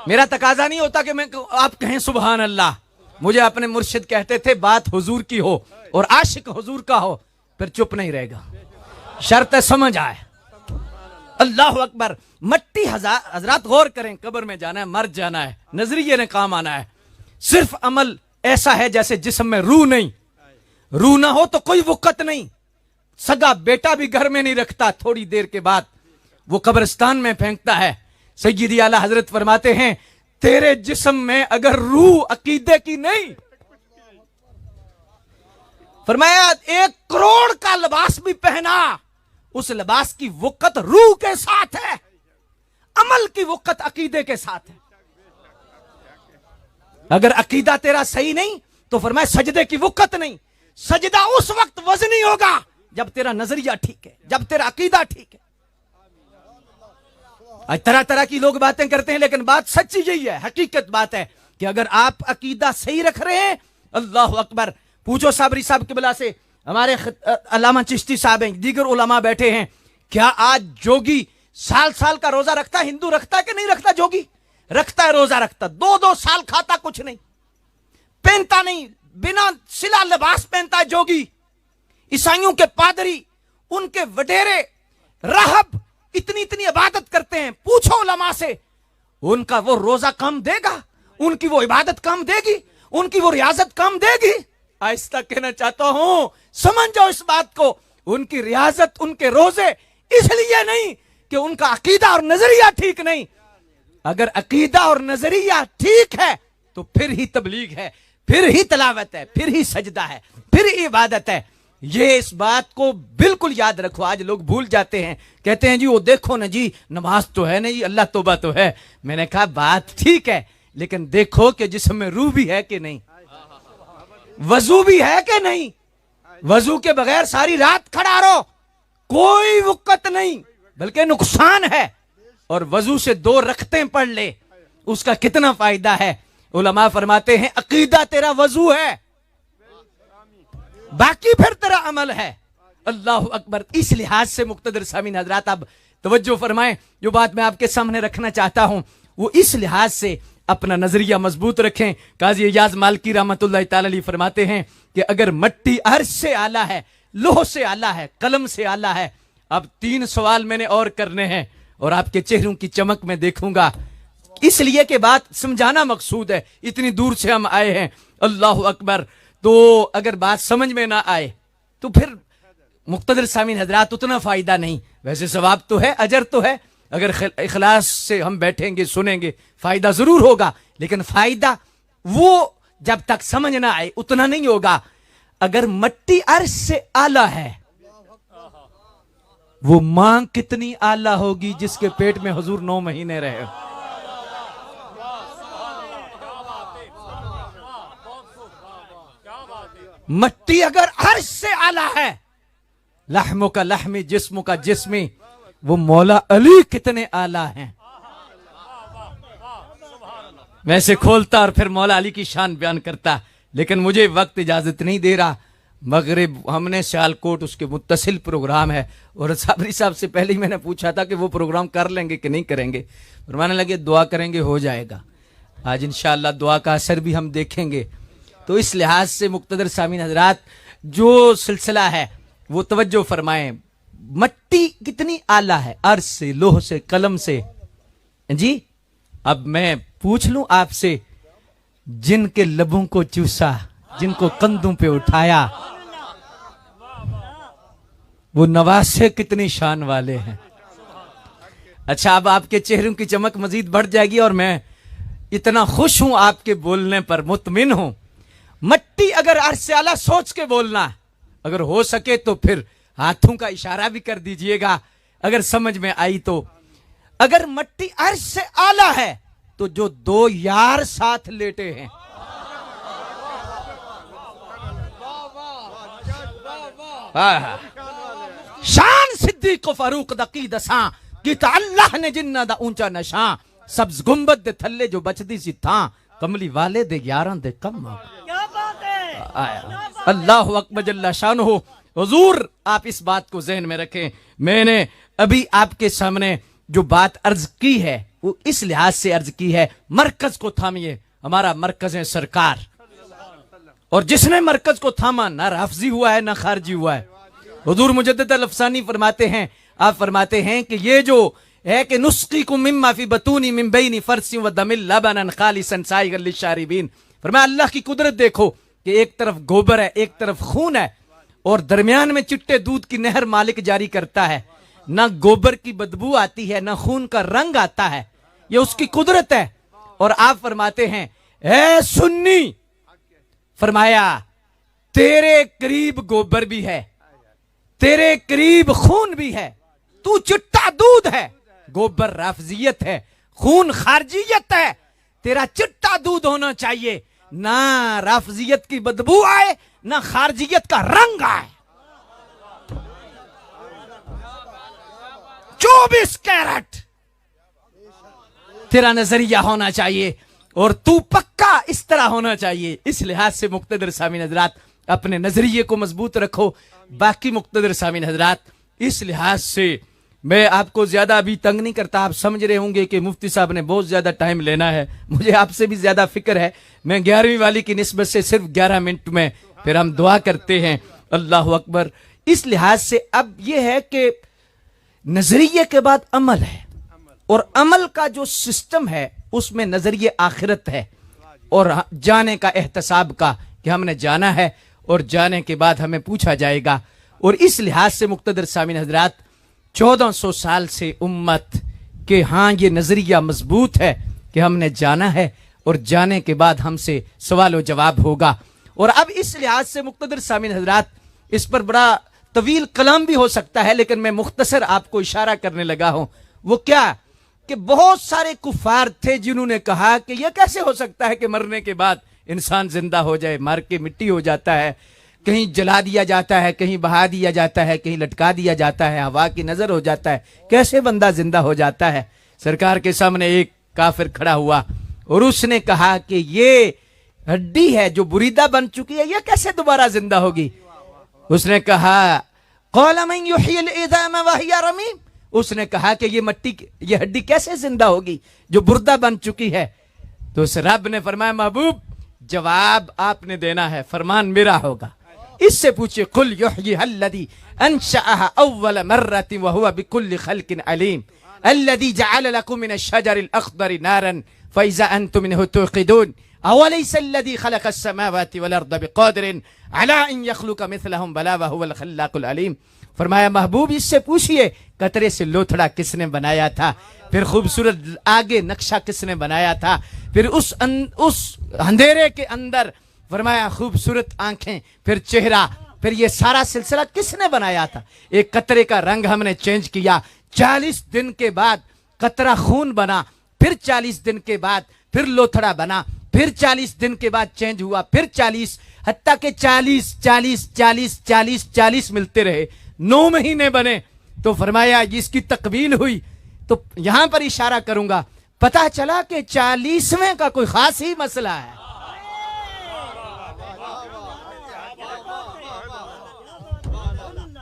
Speaker 1: میرا تقاضا نہیں ہوتا کہ میں آپ کہیں سبحان اللہ. مجھے اپنے مرشد کہتے تھے بات حضور کی ہو اور عاشق حضور کا ہو پھر چپ نہیں رہے گا, شرط سمجھ آئے. اللہ اکبر. مٹی حضرات غور کریں, قبر میں جانا ہے, مر جانا ہے, نظریے نے کام آنا ہے. صرف عمل ایسا ہے جیسے جسم میں روح نہیں, روح نہ ہو تو کوئی وقت نہیں. سگا بیٹا بھی گھر میں نہیں رکھتا, تھوڑی دیر کے بعد وہ قبرستان میں پھینکتا ہے. سیدی اعلیٰ حضرت فرماتے ہیں تیرے جسم میں اگر روح عقیدے کی نہیں, فرمایا 1 کروڑ کا لباس بھی پہنا, اس لباس کی وقت روح کے ساتھ ہے, عمل کی وقت عقیدے کے ساتھ ہے. اگر عقیدہ تیرا صحیح نہیں تو فرمایا سجدے کی وقت نہیں. سجدہ اس وقت وزنی ہوگا جب تیرا نظریہ ٹھیک ہے, جب تیرا عقیدہ ٹھیک ہے. آج طرح طرح کی لوگ باتیں کرتے ہیں لیکن بات سچی یہی ہے, حقیقت بات ہے کہ اگر آپ عقیدہ صحیح رکھ رہے ہیں, اللہ اکبر. پوچھو صابری صاحب قبلہ سے, ہمارے علامہ چشتی صاحب ہیں, دیگر علماء بیٹھے ہیں, کیا آج جوگی سال کا روزہ رکھتا ہے؟ ہندو رکھتا ہے کہ نہیں رکھتا؟ جوگی رکھتا ہے, روزہ رکھتا, 2 سال کھاتا کچھ نہیں, پہنتا نہیں, بنا سلا لباس پہنتا ہے جوگی. عیسائیوں کے پادری, ان کے وڈیرے, راہب اتنی عبادت کرتے ہیں. پوچھو علماء سے, ان کا وہ روزہ کم دے گا؟ ان کی وہ عبادت کم دے گی؟ ان کی وہ ریاضت کم دے گی؟ آہستہ کہنا چاہتا ہوں, سمجھ جاؤ اس بات کو. ان کی ریاضت, ان کے روزے اس لیے نہیں کہ ان کا عقیدہ اور نظریہ ٹھیک نہیں. اگر عقیدہ اور نظریہ ٹھیک ہے تو پھر ہی تبلیغ ہے, پھر ہی تلاوت ہے, پھر ہی سجدہ ہے, پھر ہی عبادت ہے. یہ اس بات کو بالکل یاد رکھو. آج لوگ بھول جاتے ہیں, کہتے ہیں جی وہ دیکھو نا جی نماز تو ہے نہیں, اللہ توبہ تو ہے. میں نے کہا بات ٹھیک ہے لیکن دیکھو کہ جسم میں روح بھی ہے کہ نہیں, وضو بھی ہے کہ نہیں. وضو کے بغیر ساری رات کھڑا رہو, کوئی وقت نہیں بلکہ نقصان ہے. اور وضو سے 2 رکعتیں پڑھ لے, اس کا کتنا فائدہ ہے. علماء فرماتے ہیں عقیدہ تیرا وضو ہے, باقی پھر تیرا عمل ہے. اللہ اکبر. اس لحاظ سے مقتدر سامعین حضرات اب توجہ فرمائیں, جو بات میں آپ کے سامنے رکھنا چاہتا ہوں وہ اس لحاظ سے اپنا نظریہ مضبوط رکھیں. قاضی ایاز مالکی رحمت اللہ تعالی علیہ فرماتے ہیں کہ اگر مٹی عرش سے اعلیٰ ہے, لوح سے اعلیٰ ہے, قلم سے اعلیٰ ہے. اب 3 سوال میں نے اور کرنے ہیں اور آپ کے چہروں کی چمک میں دیکھوں گا, اس لیے کہ بات سمجھانا مقصود ہے. اتنی دور سے ہم آئے ہیں. اللہ اکبر. تو اگر بات سمجھ میں نہ آئے تو پھر مقتدر سامعین حضرات اتنا فائدہ نہیں. ویسے ثواب تو ہے, اجر تو ہے, اگر اخلاص سے ہم بیٹھیں گے سنیں گے فائدہ ضرور ہوگا, لیکن فائدہ وہ جب تک سمجھ نہ آئے اتنا نہیں ہوگا. اگر مٹی عرش سے اعلیٰ ہے, وہ ماں کتنی اعلیٰ ہوگی جس کے پیٹ میں حضور 9 مہینے رہے. مٹی اگر عرش سے اعلیٰ ہے, لحموں کا لحمی, جسموں کا جسمی, وہ مولا علی کتنے اعلیٰ ہیں. میں سے کھولتا اور پھر مولا علی کی شان بیان کرتا، لیکن مجھے وقت اجازت نہیں دے رہا. مغرب ہم نے سیالکوٹ اس کے متصل پروگرام ہے، اور صابری صاحب سے پہلے ہی میں نے پوچھا تھا کہ وہ پروگرام کر لیں گے کہ نہیں کریں گے. فرمانے لگے دعا کریں گے ہو جائے گا. آج انشاءاللہ دعا کا اثر بھی ہم دیکھیں گے. تو اس لحاظ سے مقتدر سامعین حضرات جو سلسلہ ہے وہ توجہ فرمائیں. مٹی کتنی اعلیٰ ہے، عرش سے، لوح سے، قلم سے. جی اب میں پوچھ لوں آپ سے، جن کے لبوں کو چوسا، جن کو کندھوں پہ اٹھایا، وہ نواسے کتنی شان والے ہیں. اچھا اب آپ کے چہروں کی چمک مزید بڑھ جائے گی، اور میں اتنا خوش ہوں آپ کے بولنے پر، مطمئن ہوں. مٹی اگر عرش سے اعلیٰ سوچ کے بولنا، اگر ہو سکے تو پھر ہاتھوں کا اشارہ بھی کر دیجئے گا اگر سمجھ میں آئی تو. اگر مٹی عرش سے اعلیٰ ہے تو جو دو یار ساتھ لیٹے ہیں، شان صدیق و فاروق دقی دساں کیتا اللہ نے جنہ دا اونچا نشاں، سبز گنبد دے تھلے جو بچدی سی تھاں، کملی والے دے یاراں دے کم اللہ اکبر جل شانہ. حضور آپ اس بات کو ذہن میں رکھیں. میں نے ابھی آپ کے سامنے جو بات عرض کی ہے وہ اس لحاظ سے عرض کی ہے، مرکز کو تھامیے. ہمارا مرکز ہے سرکار، اور جس نے مرکز کو تھاما نہ رافضی ہوا ہے نہ خارجی ہوا ہے. حضور مجدد الافسانی فرماتے ہیں، آپ فرماتے ہیں کہ یہ جو ہے کہ نسقیکم مما فی بطونی من بین فرث و دم لبنا خالصا سائغا للشاربین. فرمایا اللہ کی قدرت دیکھو کہ ایک طرف گوبر ہے، ایک طرف خون ہے، اور درمیان میں چٹے دودھ کی نہر مالک جاری کرتا ہے. نہ گوبر کی بدبو آتی ہے، نہ خون کا رنگ آتا ہے، یہ اس کی قدرت ہے. اور آپ فرماتے ہیں اے سنی، فرمایا تیرے قریب گوبر بھی ہے، تیرے قریب خون بھی ہے، تو چٹا دودھ ہے. گوبر رافضیت ہے، خون خارجیت ہے. تیرا چٹا دودھ ہونا چاہیے، نہ رافضیت کی بدبو آئے نہ خارجیت کا رنگ آئے. 24 کیرٹ تیرا نظریہ ہونا چاہیے، اور تو پکا اس طرح ہونا چاہیے. اس لحاظ سے مقتدر سامعین حضرات اپنے نظریے کو مضبوط رکھو. باقی مقتدر سامعین حضرات اس لحاظ سے میں آپ کو زیادہ ابھی تنگ نہیں کرتا. آپ سمجھ رہے ہوں گے کہ مفتی صاحب نے بہت زیادہ ٹائم لینا ہے، مجھے آپ سے بھی زیادہ فکر ہے. میں 11ویں والی کی نسبت سے صرف 11 منٹ میں پھر ہم دعا کرتے ہیں. اللہ اکبر. اس لحاظ سے اب یہ ہے کہ نظریے کے بعد عمل ہے، اور عمل کا جو سسٹم ہے اس میں نظریے آخرت ہے، اور جانے کا احتساب کا کہ ہم نے جانا ہے، اور جانے کے بعد ہمیں پوچھا جائے گا. اور اس لحاظ سے مقتدر سامعین حضرات 1400 سال سے امت کہ ہاں یہ نظریہ مضبوط ہے کہ ہم نے جانا ہے، اور جانے کے بعد ہم سے سوال و جواب ہوگا. اور اب اس لحاظ سے مقتدر سامعین حضرات اس پر بڑا طویل کلام بھی ہو سکتا ہے، لیکن میں مختصر آپ کو اشارہ کرنے لگا ہوں. وہ کیا کہ بہت سارے کفار تھے جنہوں نے کہا کہ یہ کیسے ہو سکتا ہے کہ مرنے کے بعد انسان زندہ ہو جائے، مار کے مٹی ہو جاتا ہے، کہیں جلا دیا جاتا ہے، کہیں بہا دیا جاتا ہے، کہیں لٹکا دیا جاتا ہے، ہوا کی نظر ہو جاتا ہے، کیسے بندہ زندہ ہو جاتا ہے. سرکار کے سامنے ایک کافر کھڑا ہوا اور اس نے کہا کہ یہ ہڈی ہے جو بریدہ بن چکی ہے، یہ کیسے دوبارہ زندہ ہوگی. اس نے کہا قال من یحیی العظام وہی رمیم، اس نے کہا کہ یہ ہڈی کیسے زندہ ہوگی جو بردہ بن چکی ہے. تو اس رب نے فرمایا محبوب جواب آپ نے دینا ہے، فرمان میرا ہوگا. اس سے پوچھئے قل یحییھا الذی انشأھا اول مرۃ وہو بکل خلق علیم الذی جعل لکم من الشجر الاخضر نارا فاذا انتم منہ توقدون اولیس الذی خلق السماوات والارض بقادر علی ان یخلق مثلہم بلی وہو الخلاق العلیم. فرمایا محبوب اس سے پوچھئے قطرے سے لوتھڑا کس نے بنایا تھا، پھر خوبصورت آگے نقشہ کس نے بنایا تھا، پھر اس اندھیرے کے اندر فرمایا خوبصورت آنکھیں، پھر چہرہ، پھر یہ سارا سلسلہ کس نے بنایا تھا. ایک قطرے کا رنگ ہم نے چینج کیا، 40 دن کے بعد قطرہ خون بنا، پھر 40 دن کے بعد پھر لوتھڑا بنا، پھر 40 دن کے بعد چینج ہوا، پھر 40، حتیٰ کہ 40 40 40 40 40 ملتے رہے، 9 مہینے بنے. تو فرمایا اس کی تکمیل ہوئی تو یہاں پر اشارہ کروں گا، پتا چلا کہ 40ویں کا کوئی خاص ہی مسئلہ ہے۔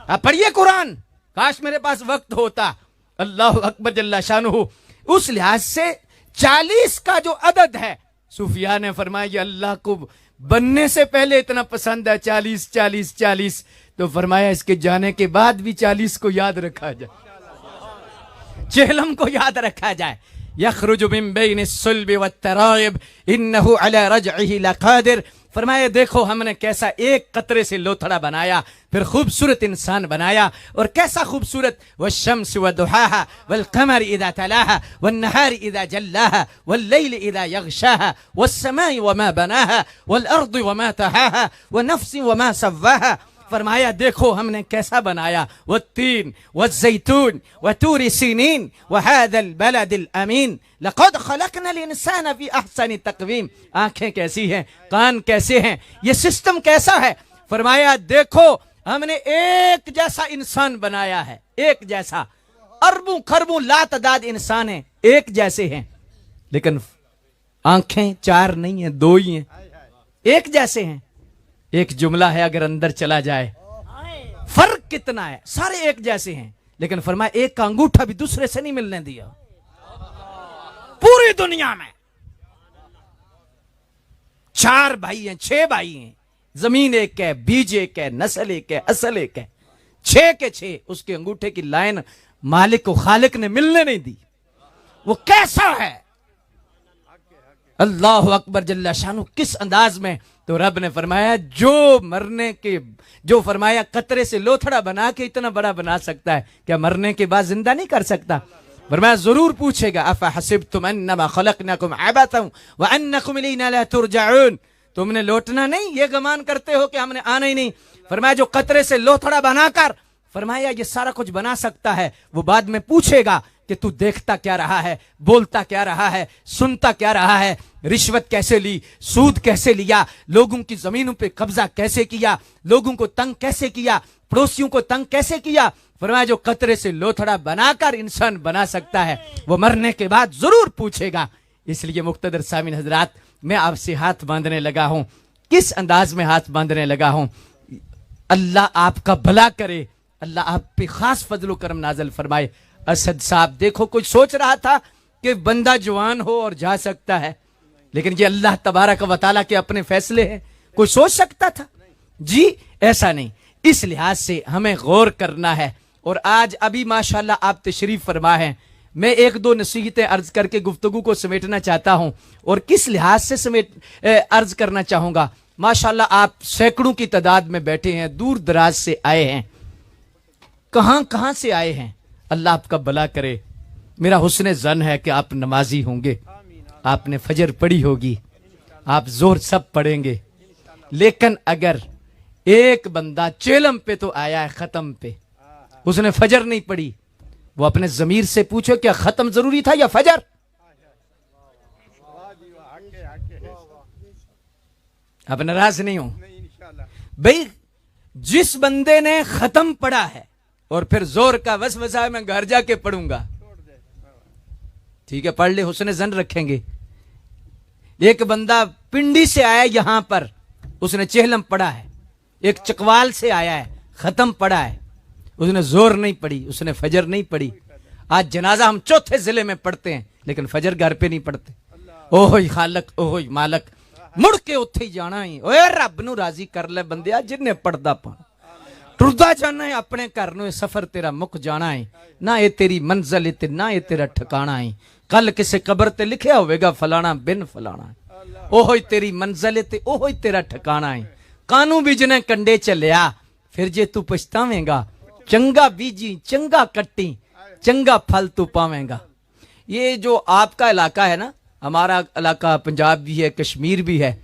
Speaker 1: اب پڑھیے قرآن، کاش میرے پاس وقت ہوتا۔ اللہ اکبر جل شانہ۔ اس لحاظ سے 40 کا جو عدد ہے، صوفیاء نے فرمایا یہ اللہ کو بننے سے پہلے اتنا پسند ہے، 40 40 40، تو فرمایا اس کے جانے کے بعد بھی 40 کو یاد رکھا جائے، چہلم کو یاد رکھا جائے۔ یخرج من بین الصلب والترائب انہ علی رجعہ لقادر۔ فرمایا دیکھو ہم نے کیسا ایک قطرے سے لوتھڑا بنایا، پھر خوبصورت انسان بنایا، اور کیسا خوبصورت، والشمس وضحاها والقمر اذا تلاها والنهار اذا جلاها والليل اذا يغشاها والسماء وما بناها والارض وما طحاها ونفس وما سواها۔ فرمایا دیکھو ہم نے کیسا بنایا، والتین والزیتون وطور سینین وهذا البلد الامین لقد خلقنا الانسان فی احسن تقویم۔ آنکھیں کیسی ہیں، کان کیسے ہیں، یہ سسٹم کیسا ہے۔ فرمایا دیکھو ہم نے ایک جیسا انسان بنایا ہے، ایک جیسا، اربوں خربوں لا تعداد انسان ہیں، ایک جیسے ہیں، لیکن آنکھیں 4 نہیں ہیں، 2 ہی ہیں، ایک جیسے ہیں۔ ایک جملہ ہے اگر اندر چلا جائے، فرق کتنا ہے، سارے ایک جیسے ہیں، لیکن فرمایا ایک کا انگوٹھا بھی دوسرے سے نہیں ملنے دیا پوری دنیا میں۔ 4 بھائی ہیں، 6 بھائی ہیں، زمین ایک ہے، بیج ایک ہے، نسل ایک ہے، اصل ایک ہے، 6 کے 6، اس کے انگوٹھے کی لائن مالک و خالق نے ملنے نہیں دی۔ وہ کیسا ہے، اللہ اکبر جل شانہ، کس انداز میں۔ تو رب نے فرمایا جو فرمایا قطرے سے لوتھڑا بنا کے اتنا بڑا بنا سکتا ہے، کیا مرنے کے بعد زندہ نہیں کر سکتا؟ فرمایا ضرور پوچھے گا، افحسبتم انما خلقناکم عبثا وانکم الینا لا ترجعون۔ تم نے لوٹنا نہیں، یہ گمان کرتے ہو کہ ہم نے آنا ہی نہیں۔ فرمایا جو قطرے سے لوتھڑا بنا کر فرمایا یہ سارا کچھ بنا سکتا ہے، وہ بعد میں پوچھے گا کہ تو دیکھتا کیا رہا ہے، بولتا کیا رہا ہے، سنتا کیا رہا ہے، رشوت کیسے لی، سود کیسے لیا، لوگوں کی زمینوں پہ قبضہ کیسے کیا، لوگوں کو تنگ کیسے کیا، پڑوسیوں کو تنگ کیسے کیا۔ فرمایا جو قطرے سے لوتھڑا بنا کر انسان بنا سکتا ہے، وہ مرنے کے بعد ضرور پوچھے گا۔ اس لیے مقتدر سامعین حضرات، میں آپ سے ہاتھ باندھنے لگا ہوں۔ کس انداز میں ہاتھ باندھنے لگا ہوں؟ اللہ آپ کا بھلا کرے، اللہ آپ پہ خاص فضل و کرم نازل فرمائے۔ اسد صاحب دیکھو، کوئی سوچ رہا تھا کہ بندہ جوان ہو اور جا سکتا ہے، لیکن یہ اللہ تبارک و تعالیٰ کے اپنے فیصلے ہیں، کوئی سوچ سکتا تھا؟ جی ایسا نہیں۔ اس لحاظ سے ہمیں غور کرنا ہے۔ اور آج ابھی ماشاءاللہ آپ تشریف فرما ہیں، میں 1-2 نصیحتیں عرض کر کے گفتگو کو سمیٹنا چاہتا ہوں، اور کس لحاظ سے عرض کرنا چاہوں گا۔ ماشاءاللہ آپ سینکڑوں کی تعداد میں بیٹھے ہیں، دور دراز سے آئے ہیں، کہاں سے آئے ہیں، اللہ آپ کا بھلا کرے۔ میرا حسن ظن ہے کہ آپ نمازی ہوں گے، آپ نے فجر پڑھی ہوگی، آپ زور سب پڑھیں گے، لیکن اگر ایک بندہ چیلم پہ تو آیا ہے، ختم پہ، اس نے فجر نہیں پڑھی، وہ اپنے ضمیر سے پوچھو کیا ختم ضروری تھا یا فجر؟ اب ناراض نہیں ہوں بھئی، جس بندے نے ختم پڑھا ہے اور پھر زور کا وسوسہ ہے میں گھر جا کے پڑھوں گا، ٹھیک ہے پڑھ لے، حسن ظن رکھیں گے۔ ایک بندہ پنڈی سے آیا یہاں پر، اس نے چہلم پڑھا ہے، ایک چکوال سے آیا ہے، ختم پڑھا ہے، اس نے زور نہیں پڑھی، اس نے فجر نہیں پڑھی۔ آج جنازہ ہم چوتھے ضلع میں پڑھتے ہیں، لیکن فجر گھر پہ نہیں پڑھتے۔ اوہوئی خالق، اوہوئی مالک، مڑ کے اتھے ہی جانا ہی، اوے رب نو راضی کر لے بندیا، جنہیں پڑھدا پا ٹردا جانا ہے اپنے گھر نو، سفر تیرا مک جانا ہے، نہ یہ تیری منزل ہے نہ یہ تیرا ٹھکانا ہے، کل کسے قبر تے لکھیا ہوئے گا فلانا بن فلانا ہے، اوہوئی تیری منزل ہے اوہوئی تیرا ٹھکانا ہے، کانوں بھی جنہیں کنڈے چلیا، پھر جے تو پچھتاویں گا، چنگا بیجی چنگا کٹی چنگا پھل تو پاویں گا۔ یہ جو آپ کا علاقہ ہے نا، ہمارا علاقہ پنجاب بھی ہے، کشمیر بھی ہے،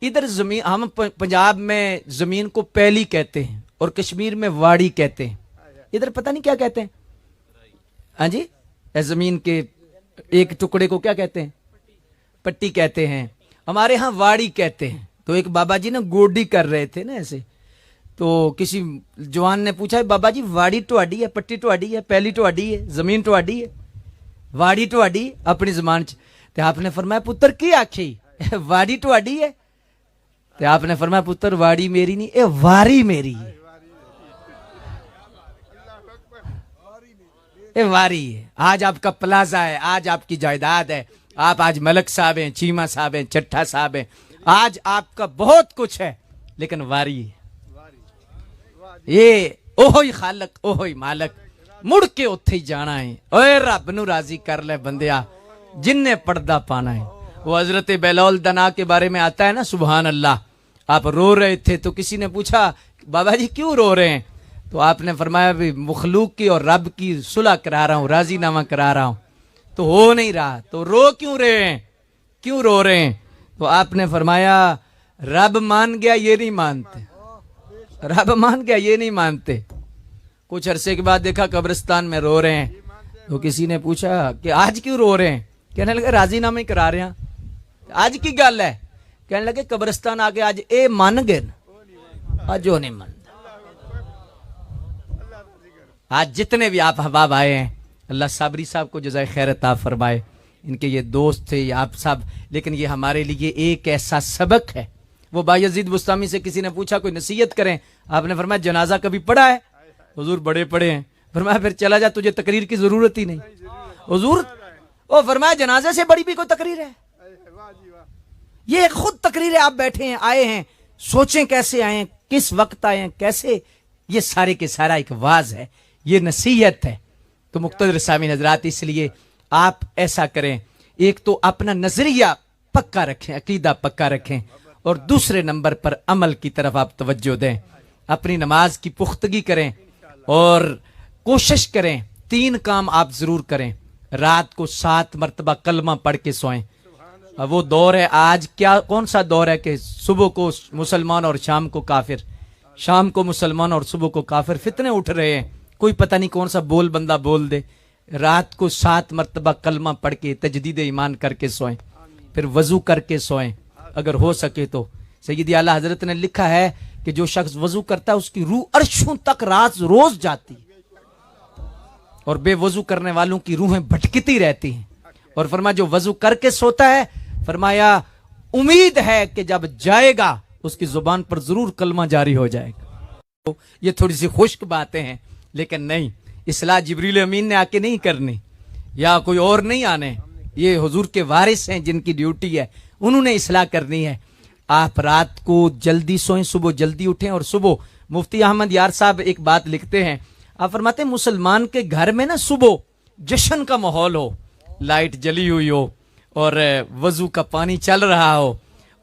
Speaker 1: ادھر زمین، ہم پنجاب میں زمین کو پیلی کہتے ہیں اور کشمیر میں واڑی کہتے ہیں، ادھر پتہ نہیں کیا کہتے ہیں، ہاں جی، زمین کے ایک ٹکڑے کو کیا کہتے ہیں؟ پٹی کہتے ہیں، ہمارے ہاں واڑی کہتے ہیں۔ تو ایک بابا جی نا گوڈی کر رہے تھے نا ایسے، تو کسی جوان نے پوچھا بابا جی واڑی ٹواڈی ہے, پٹی ٹواڈی ہے, پہلی ٹواڈی ہے, زمین ٹواڈی ہے, واڑی ٹواڈی اپنی زبان چ. تے آپ نے فرمایا پتر کی آکھی واڑی ٹواڈی ہے؟ تے آپ نے فرمایا پتر واڑی میری نہیں, اے واری میری ہے, اے واری ہے. آج آپ کا پلازا ہے, آج آپ کی جائیداد ہے, آپ آج ملک صاحب ہیں, چیمہ صاحب ہیں, چٹھا صاحب ہیں, آج آپ کا بہت کچھ ہے, لیکن واری ہے. یہ اوہی خالق اوہی مالک, مڑ کے اتھے ہی جانا ہے. اوے رب نو راضی کر لے بندیا جن نے پردہ پانا ہے. وہ حضرت بلال دنا کے بارے میں آتا ہے نا, سبحان اللہ. آپ رو رہے تھے تو کسی نے پوچھا بابا جی کیوں رو رہے ہیں؟ تو آپ نے فرمایا بھی مخلوق کی اور رب کی صلح کرا رہا ہوں, راضی نامہ کرا رہا ہوں, تو ہو نہیں رہا, تو رو کیوں رہے ہیں, کیوں رو رہے ہیں؟ تو آپ نے فرمایا رب مان گیا یہ نہیں مانتے, رب مان گیا یہ نہیں مانتے. کچھ عرصے کے بعد دیکھا قبرستان میں رو رہے ہیں, تو کسی نے پوچھا کہ آج کیوں رو رہے ہیں؟ کہنے لگے راضی نامہ کرا رہے ہیں. آج کی گل ہے؟ کہنے لگے قبرستان آگے آج اے مان گئے, آج وہ نہیں مانتا. آج جتنے بھی آپ احباب آئے ہیں, اللہ صابری صاحب کو جزائے خیر عطا فرمائے, ان کے یہ دوست تھے یہ آپ سب, لیکن یہ ہمارے لیے ایک ایسا سبق ہے. وہ بایزید بستامی سے کسی نے پوچھا کوئی نصیحت کریں, آپ نے فرمایا جنازہ کبھی پڑھا ہے؟ حضور بڑے پڑھے ہیں. فرمایا پھر چلا جا, تجھے تقریر کی ضرورت ہی نہیں. حضور وہ فرمایا جنازے سے بڑی بھی کوئی تقریر ہے؟ یہ خود تقریر ہے. آپ بیٹھے ہیں, آئے ہیں, سوچیں کیسے آئے ہیں, کس وقت آئے ہیں, کیسے, یہ سارے کے سارا ایک واز ہے, یہ نصیحت ہے. تو مقتدر سامعین حضرات, اس لیے آپ ایسا کریں, ایک تو اپنا نظریہ پکا رکھیں, عقیدہ پکا رکھیں, اور دوسرے نمبر پر عمل کی طرف آپ توجہ دیں. اپنی نماز کی پختگی کریں اور کوشش کریں 3 کام آپ ضرور کریں. رات کو 7 مرتبہ کلمہ پڑھ کے سوئیں. وہ دور ہے آج, کیا کون سا دور ہے کہ صبح کو مسلمان اور شام کو کافر, شام کو مسلمان اور صبح کو کافر, فتنے اٹھ رہے ہیں, کوئی پتہ نہیں کون سا بول بندہ بول دے. رات کو 7 مرتبہ کلمہ پڑھ کے تجدید ایمان کر کے سوئیں, پھر وضو کر کے سوئیں اگر ہو سکے تو. سیدی اعلیٰ حضرت نے لکھا ہے کہ جو شخص وضو کرتا ہے اس کی روح عرشوں تک روز جاتی, اور بے وضو کرنے والوں کی روحیں بھٹکتی رہتی ہیں. اور فرمایا جو وضو کر کے سوتا ہے, فرمایا امید ہے کہ جب جائے گا اس کی زبان پر ضرور کلمہ جاری ہو جائے گا. یہ تھوڑی سی خشک باتیں ہیں, لیکن نہیں, اصلاح جبریل امین نے آ کے نہیں کرنی یا کوئی اور نہیں آنے, یہ حضور کے وارث ہیں جن کی ڈیوٹی ہے, انہوں نے اصلاح کرنی ہے. آپ رات کو جلدی سوئیں, صبح جلدی اٹھیں. اور صبح مفتی احمد یار صاحب ایک بات لکھتے ہیں, آپ فرماتے ہیں مسلمان کے گھر میں نا صبح جشن کا ماحول ہو, لائٹ جلی ہوئی ہو اور وضو کا پانی چل رہا ہو,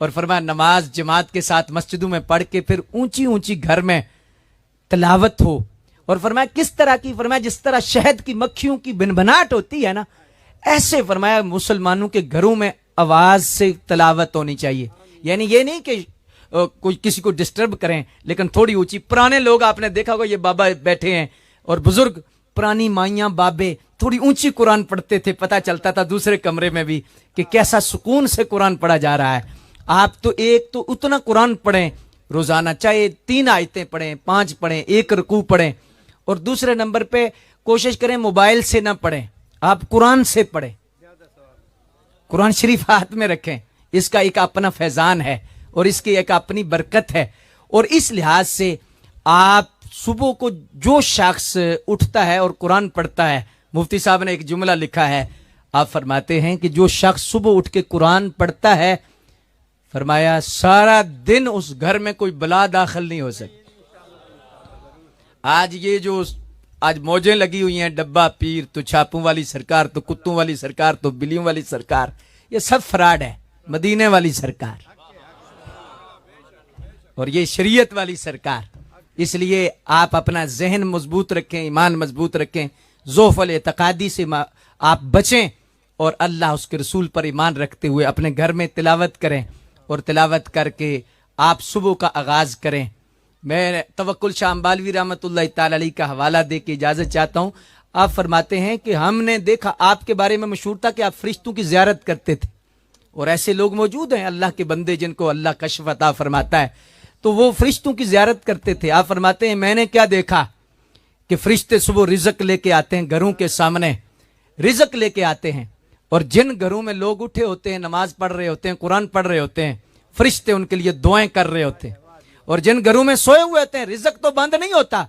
Speaker 1: اور فرمایا نماز جماعت کے ساتھ مسجدوں میں پڑھ کے پھر اونچی اونچی گھر میں تلاوت ہو. اور فرمایا کس طرح کی؟ فرمایا جس طرح شہد کی مکھیوں کی بنبناٹ ہوتی ہے نا, ایسے فرمایا مسلمانوں کے گھروں میں آواز سے تلاوت ہونی چاہیے. یعنی یہ نہیں کہ کوئی کسی کو ڈسٹرب کریں, لیکن تھوڑی اونچی. پرانے لوگ آپ نے دیکھا ہوگا, یہ بابا بیٹھے ہیں اور بزرگ پرانی مائیاں بابے تھوڑی اونچی قرآن پڑھتے تھے, پتہ چلتا تھا دوسرے کمرے میں بھی کہ کیسا سکون سے قرآن پڑھا جا رہا ہے. آپ تو ایک تو اتنا قرآن پڑھیں روزانہ, چاہے 3 آیتیں پڑھیں, 5 پڑھیں, 1 رکوع پڑھیں. اور دوسرے نمبر پہ کوشش کریں موبائل سے نہ پڑھیں, آپ قرآن سے پڑھیں, قرآن شریف ہاتھ میں رکھیں. اس کا ایک اپنا فیضان ہے اور اس کی ایک اپنی برکت ہے. اور اس لحاظ سے آپ صبح کو جو شخص اٹھتا ہے اور قرآن پڑھتا ہے, مفتی صاحب نے ایک جملہ لکھا ہے, آپ فرماتے ہیں کہ جو شخص صبح اٹھ کے قرآن پڑھتا ہے, فرمایا سارا دن اس گھر میں کوئی بلا داخل نہیں ہو سکتی. آج یہ جو آج موجیں لگی ہوئی ہیں, ڈبہ پیر, تو چھاپوں والی سرکار, تو کتوں والی سرکار, تو بلیوں والی سرکار, یہ سب فراڈ ہے. مدینے والی سرکار اور یہ شریعت والی سرکار. اس لیے آپ اپنا ذہن مضبوط رکھیں, ایمان مضبوط رکھیں, ضعف الاعتقادی سے آپ بچیں, اور اللہ اس کے رسول پر ایمان رکھتے ہوئے اپنے گھر میں تلاوت کریں, اور تلاوت کر کے آپ صبح کا آغاز کریں. میں توکل شاہ امبالوی رحمۃ اللہ تعالی علیہ کا حوالہ دے کے اجازت چاہتا ہوں. آپ فرماتے ہیں کہ ہم نے دیکھا, آپ کے بارے میں مشہور تھا کہ آپ فرشتوں کی زیارت کرتے تھے, اور ایسے لوگ موجود ہیں اللہ کے بندے جن کو اللہ کشف عطا فرماتا ہے. تو وہ فرشتوں کی زیارت کرتے تھے. آپ فرماتے ہیں میں نے کیا دیکھا کہ فرشتے صبح رزق لے کے آتے ہیں، گھروں کے سامنے رزق لے کے آتے ہیں، اور جن گھروں میں لوگ اٹھے ہوتے ہیں، نماز پڑھ رہے ہوتے ہیں، قرآن پڑھ رہے ہوتے ہیں، فرشتے ان کے لیے دعائیں کر رہے ہوتے ہیں. اور جن گھروں میں سوئے ہوئے ہوتے ہیں رزق تو بند نہیں ہوتا،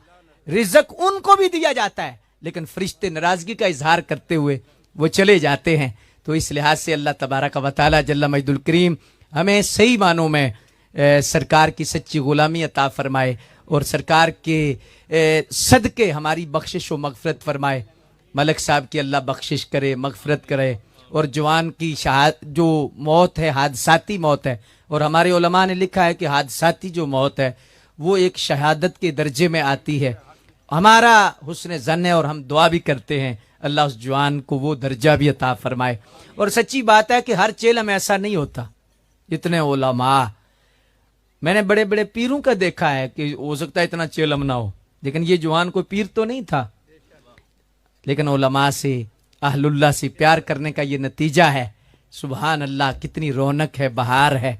Speaker 1: رزق ان کو بھی دیا جاتا ہے، لیکن فرشتے ناراضگی کا اظہار کرتے ہوئے وہ چلے جاتے ہیں. تو اس لحاظ سے اللہ تبارک و تعالی جل مجد الکریم ہمیں صحیح معنوں میں سرکار کی سچی غلامی عطا فرمائے، اور سرکار کے صدقے ہماری بخشش و مغفرت فرمائے. ملک صاحب کی اللہ بخشش کرے، مغفرت کرے، اور جوان کی جو موت ہے حادثاتی موت ہے، اور ہمارے علماء نے لکھا ہے کہ حادثاتی جو موت ہے وہ ایک شہادت کے درجے میں آتی ہے. ہمارا حسن ظن ہے اور ہم دعا بھی کرتے ہیں اللہ اس جوان کو وہ درجہ بھی عطا فرمائے. اور سچی بات ہے کہ ہر چیلم میں ایسا نہیں ہوتا. اتنے علماء میں نے بڑے بڑے پیروں کا دیکھا ہے کہ ہو سکتا ہے اتنا چیلم نہ ہو، لیکن یہ جوان کوئی پیر تو نہیں تھا. لیکن علماء سے، اہل اللہ سے پیار کرنے کا یہ نتیجہ ہے. سبحان اللہ، کتنی رونق ہے، بہار ہے.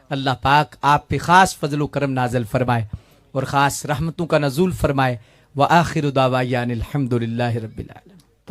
Speaker 1: اللہ پاک آپ پہ خاص فضل و کرم نازل فرمائے اور خاص رحمتوں کا نزول فرمائے. وآخر دعوانا الحمد للہ رب العالمین.